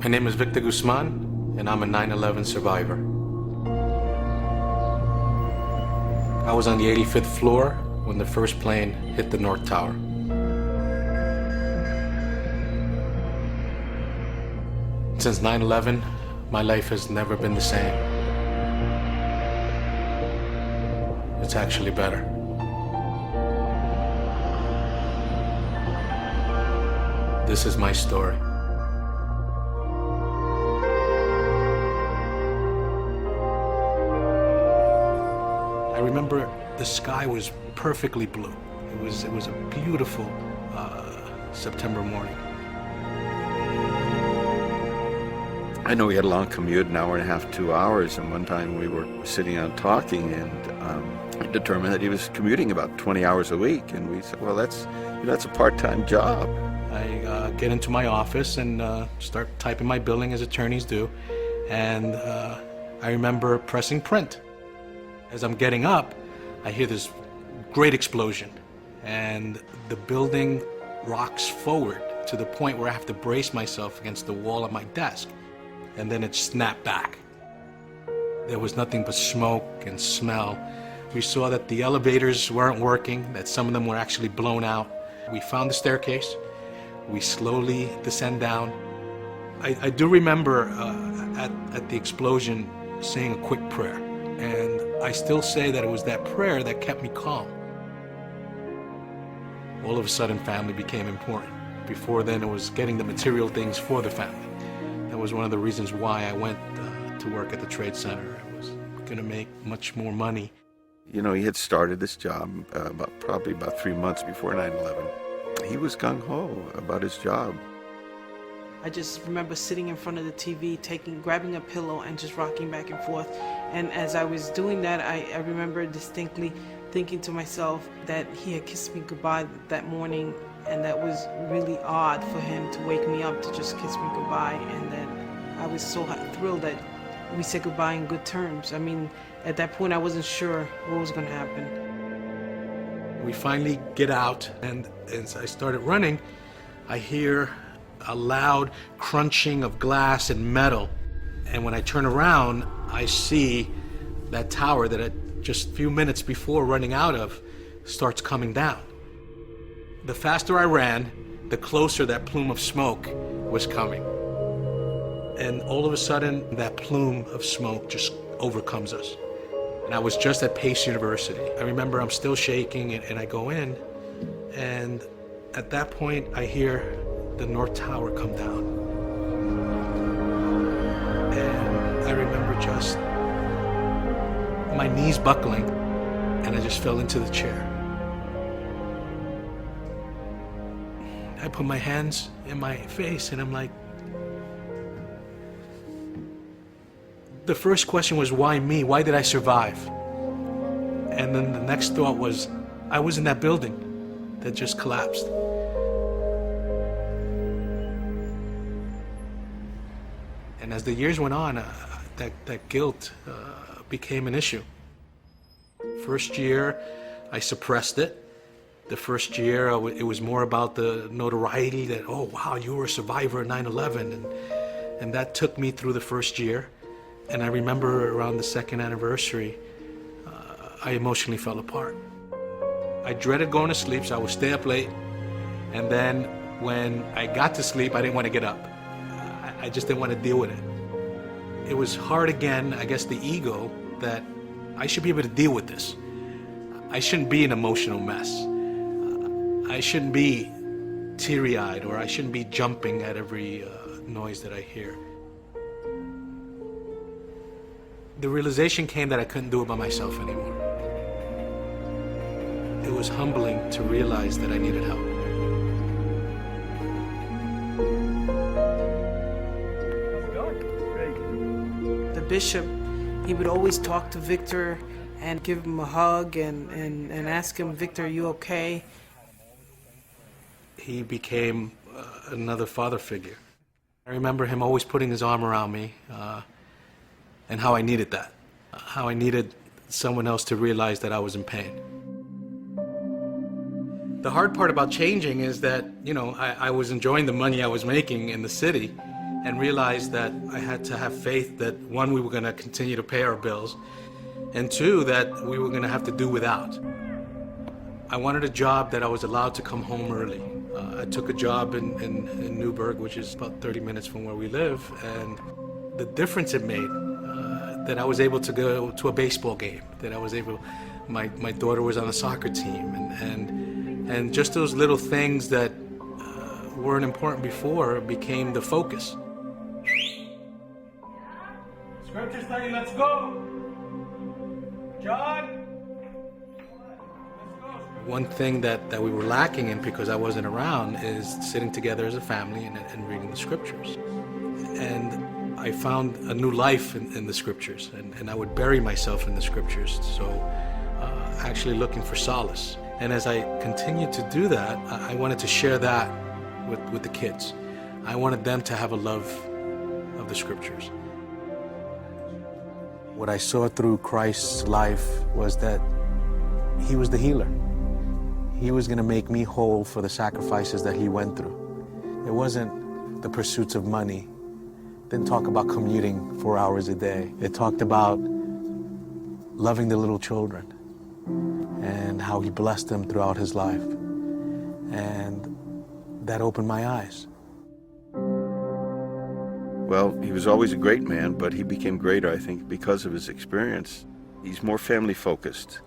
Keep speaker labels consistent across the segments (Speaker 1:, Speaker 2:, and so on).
Speaker 1: My name is Victor Guzman, and I'm a 9/11 survivor. I was on the 85th floor when the first plane hit the North Tower. Since 9/11, my life has never been the same. It's actually better. This is my story. I remember the sky was perfectly blue. It was a beautiful September morning.
Speaker 2: I know we had a long commute, an hour and a half, 2 hours, and one time we were sitting out talking, and I determined that he was commuting about 20 hours a week, and we said, well, that's a part-time job.
Speaker 1: I get into my office and start typing my billing as attorneys do, and I remember pressing print. As I'm getting up, I hear this great explosion, and the building rocks forward to the point where I have to brace myself against the wall of my desk, and then it snapped back. There was nothing but smoke and smell. We saw that the elevators weren't working, that some of them were actually blown out. We found the staircase. We slowly descend down. I do remember at the explosion saying a quick prayer, and I still say that it was that prayer that kept me calm. All of a sudden, family became important. Before then, it was getting the material things for the family. That was one of the reasons why I went to work at the Trade Center. I was going to make much more money.
Speaker 2: You know, he had started this job probably about 3 months before 9/11. He was gung-ho about his job.
Speaker 3: I just remember sitting in front of the TV, grabbing a pillow and just rocking back and forth. And as I was doing that, I remember distinctly thinking to myself that he had kissed me goodbye that morning, and that was really odd for him to wake me up to just kiss me goodbye. And then I was so thrilled that we said goodbye in good terms. I mean, at that point I wasn't sure what was going to happen.
Speaker 1: We finally get out, and as I started running, I hear a loud crunching of glass and metal. And when I turn around, I see that tower that I just a few minutes before running out of starts coming down. The faster I ran, the closer that plume of smoke was coming. And all of a sudden, that plume of smoke just overcomes us. And I was just at Pace University. I remember I'm still shaking, and I go in, and at that point, I hear the North Tower come down. And I remember just my knees buckling, and I just fell into the chair. I put my hands in my face, and I'm like, the first question was, why me? Why did I survive? And then the next thought was, I was in that building that just collapsed. And as the years went on, that guilt became an issue. First year, I suppressed it. The first year, it was more about the notoriety that, oh, wow, you were a survivor of 9/11. And that took me through the first year. And I remember around the second anniversary, I emotionally fell apart. I dreaded going to sleep, so I would stay up late. And then when I got to sleep, I didn't want to get up. I just didn't want to deal with it. It was hard again, I guess the ego, that I should be able to deal with this. I shouldn't be an emotional mess. I shouldn't be teary-eyed, or I shouldn't be jumping at every noise that I hear. The realization came that I couldn't do it by myself anymore. It was humbling to realize that I needed help.
Speaker 3: The bishop, he would always talk to Victor and give him a hug and ask him, Victor, are you okay?
Speaker 1: He became another father figure. I remember him always putting his arm around me, and how I needed that. How I needed someone else to realize that I was in pain. The hard part about changing is that, I was enjoying the money I was making in the city, and realized that I had to have faith that, one, we were going to continue to pay our bills, and two, that we were going to have to do without. I wanted a job that I was allowed to come home early. I took a job in Newburgh, which is about 30 minutes from where we live, and the difference it made, that I was able to go to a baseball game, that I was able, my daughter was on a soccer team, and just those little things that weren't important before became the focus. Scripture study, let's go! John? One thing that we were lacking in, because I wasn't around, is sitting together as a family and reading the scriptures. And I found a new life in the scriptures, and I would bury myself in the scriptures, so actually looking for solace. And as I continued to do that, I wanted to share that with the kids. I wanted them to have a love of the scriptures. What I saw through Christ's life was that he was the healer. He was going to make me whole for the sacrifices that he went through. It wasn't the pursuits of money. It didn't talk about commuting 4 hours a day. It talked about loving the little children and how he blessed them throughout his life. And that opened my eyes.
Speaker 2: Well, he was always a great man, but he became greater, I think, because of his experience. He's more family focused.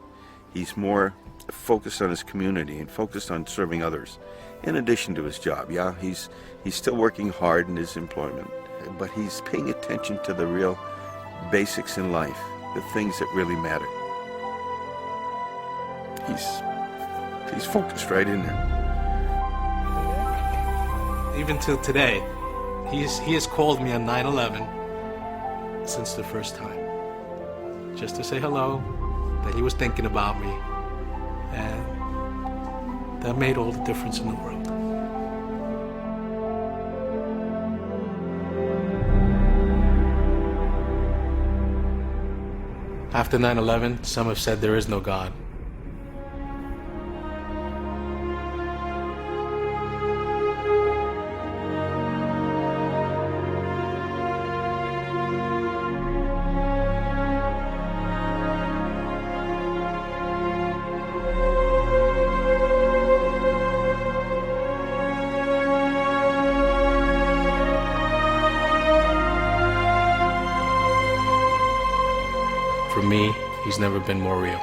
Speaker 2: He's more focused on his community and focused on serving others, in addition to his job. Yeah, he's still working hard in his employment, but he's paying attention to the real basics in life, the things that really matter. He's focused right in there.
Speaker 1: Even till today, he has called me on 9/11 since the first time, just to say hello, that he was thinking about me, and that made all the difference in the world. After 9/11, some have said there is no God. For me, he's never been more real.